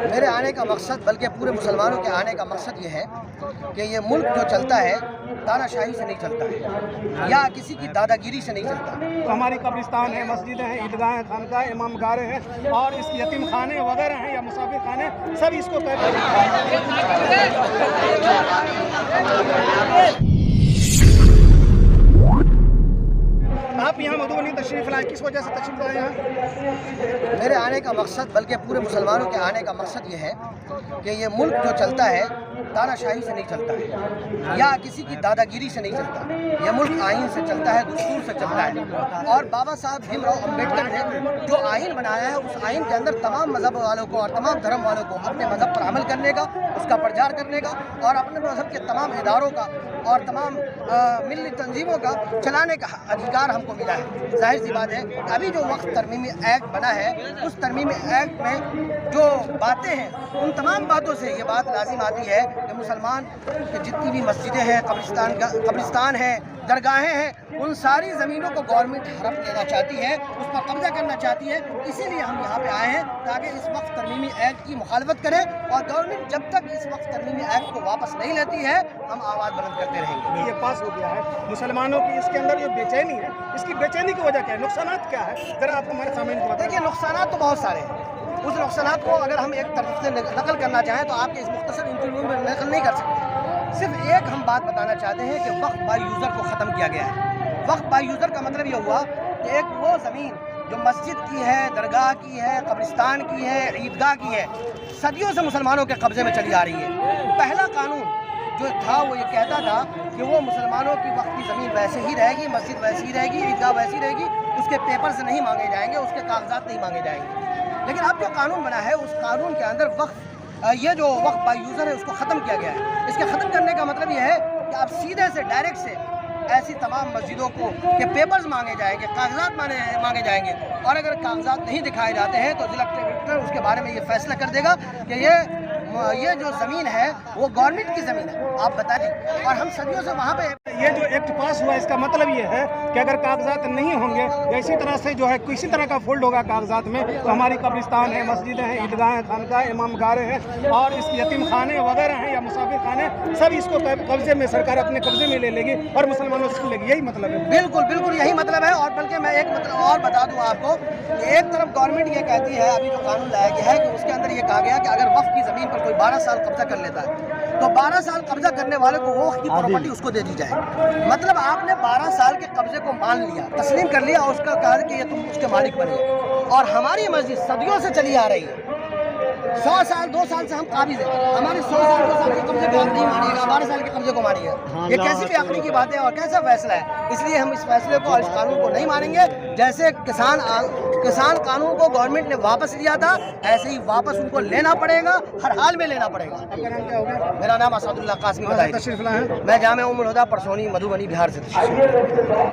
میرے آنے کا مقصد بلکہ پورے مسلمانوں کے آنے کا مقصد یہ ہے کہ یہ ملک جو چلتا ہے تانا شاہی سے نہیں چلتا ہے یا کسی کی دادا گیری سے نہیں چلتا۔ ہماری قبرستان ہیں، مسجدیں ہیں، عیدگاہ ہیں، خانقاہ، امام گارے ہیں اور اس یتیم خانے وغیرہ ہیں یا مسافر خانے، سب اس کو آپ یہاں مدھوبنی تشریف لائے، کس وجہ سے تشریف لائے یہاں؟ میرے آنے کا مقصد بلکہ پورے مسلمانوں کے آنے کا مقصد یہ ہے کہ یہ ملک جو چلتا ہے تانا شاہی سے نہیں چلتا ہے یا کسی کی دادا گیری سے نہیں چلتا۔ یہ ملک آئین سے چلتا ہے، دستور سے چلتا ہے، اور بابا صاحب بھیم راؤ امبیڈکر نے جو آئین بنایا ہے اس آئین کے اندر تمام مذہب والوں کو اور تمام دھرم والوں کو اپنے مذہب پر عمل کرنے کا، اس کا پرچار کرنے کا اور اپنے مذہب کے تمام اداروں کا اور تمام ملی تنظیموں کا چلانے کا ادھیکار ہم کو ملا ہے۔ ظاہر سی بات ہے ابھی جو وقت ترمیمی ایکٹ بنا ہے اس ترمیمی ایکٹ میں جو باتیں ہیں ان تمام باتوں سے یہ بات لازم آتی ہے کہ مسلمان کی جتنی بھی مسجدیں ہیں، قبرستان ہیں، درگاہیں ہیں، ان ساری زمینوں کو گورنمنٹ ہڑپ لینا چاہتی ہے، اس پر قبضہ کرنا چاہتی ہے۔ اسی لیے ہم یہاں پہ آئے ہیں تاکہ اس وقت ترمیمی ایکٹ کی مخالفت کریں، اور گورنمنٹ جب تک اس وقت ترمیمی ایکٹ کو واپس نہیں لیتی ہے ہم آواز بلند کرتے رہیں گے۔ یہ پاس ہو گیا ہے، مسلمانوں کی اس کے اندر جو بے چینی ہے، اس کی بے چینی کی وجہ کیا ہے؟ نقصانات کیا ہے؟ ذرا آپ ہمارے سامنے کو بتائیں۔ دیکھیے نقصانات تو بہت سارے ہیں، اس نقصانات کو اگر ہم ایک طرف سے نقل کرنا چاہیں تو آپ کے اس مختصر انٹرویو میں نقل نہیں کر سکتے۔ صرف ایک ہم بات بتانا چاہتے ہیں کہ وقف بائی یوزر کو ختم کیا گیا ہے۔ وقف بائی یوزر کا مطلب یہ ہوا کہ ایک وہ زمین جو مسجد کی ہے، درگاہ کی ہے، قبرستان کی ہے، عیدگاہ کی ہے، صدیوں سے مسلمانوں کے قبضے میں چلی آ رہی ہے۔ پہلا قانون جو تھا وہ یہ کہتا تھا کہ وہ مسلمانوں کی وقف کی زمین ویسے ہی رہے گی، مسجد ویسی ہی رہے گی، عیدگاہ ویسی رہے گی، اس کے پیپرز نہیں مانگے جائیں گے، اس کے کاغذات نہیں مانگے جائیں گے۔ لیکن اب جو قانون بنا ہے اس قانون کے اندر یہ جو وقف بائی یوزر ہے اس کو ختم کیا گیا ہے۔ اس کے ختم کرنے کا مطلب یہ ہے کہ اب سیدھے سے ڈائریکٹ سے ایسی تمام مسجدوں کو کہ پیپرز مانگے جائیں گے، کاغذات مانگے جائیں گے، اور اگر کاغذات نہیں دکھائے جاتے ہیں تو ضلع کلکٹر اس کے بارے میں یہ فیصلہ کر دے گا کہ یہ جو زمین ہے وہ گورنمنٹ کی زمین ہے۔ آپ بتائیں، اور ہم صدیوں سے وہاں پہ یہ جو ایکٹ پاس ہوا اس کا مطلب یہ ہے کہ اگر کاغذات نہیں ہوں گے یا اسی طرح سے جو ہے کسی طرح کا فولڈ ہوگا کاغذات میں تو ہماری قبرستان ہیں، مسجدیں ہیں، عیدگاہ ہیں، خانقاہ، امام گارے ہیں اور اس یتیم خانے وغیرہ ہیں یا مسافر خانے، سب اس کو قبضے میں سرکار اپنے قبضے میں لے گی اور مسلمانوں سے لے گی۔ یہی مطلب ہے؟ بالکل یہی مطلب ہے۔ اور بلکہ میں ایک مطلب اور بتا دوں آپ کو کہ ایک طرف گورنمنٹ یہ کہتی ہے، ابھی جو قانون لایا گیا ہے کہ اس کے اندر یہ کہا گیا کہ اگر وقف کی زمین پر کوئی 12 سال قبضہ کر لیتا ہے تو 12 سال قبضہ کرنے والے کو وہ وقت کی پراپرٹی اس کو دے دی جائے۔ مطلب آپ نے 12 سال کے قبضے کو مان لیا، تسلیم کر لیا اور اس کا کہا کہ یہ تم اس کے مالک بنے۔ اور ہماری مسجد صدیوں سے چلی آ رہی ہے، 100 سال 2 سال سے ہم قابض ہیں، ہماری 100 سال 2 سال کے قبضے کو آپ نہیں مانیے گا، 12 سال کے قبضے کو مانیے گا۔ یہ کیسی بے عقلی کی بات ہے اور کیسا فیصلہ ہے؟ اس لیے ہم اس فیصلے کو اور اس قانون کو نہیں مانیں گے۔ جیسے کسان قانون کو گورنمنٹ نے واپس لیا تھا ایسے ہی واپس ان کو لینا پڑے گا، ہر حال میں لینا پڑے گا۔ آپ کا نام کیا ہوگا؟ میرا نام اسد اللہ قاسمی بتائی، تشریف لائے ہیں؟ میں جامع ام الہدیٰ پرسونی مدھوبنی بہار سے تشریف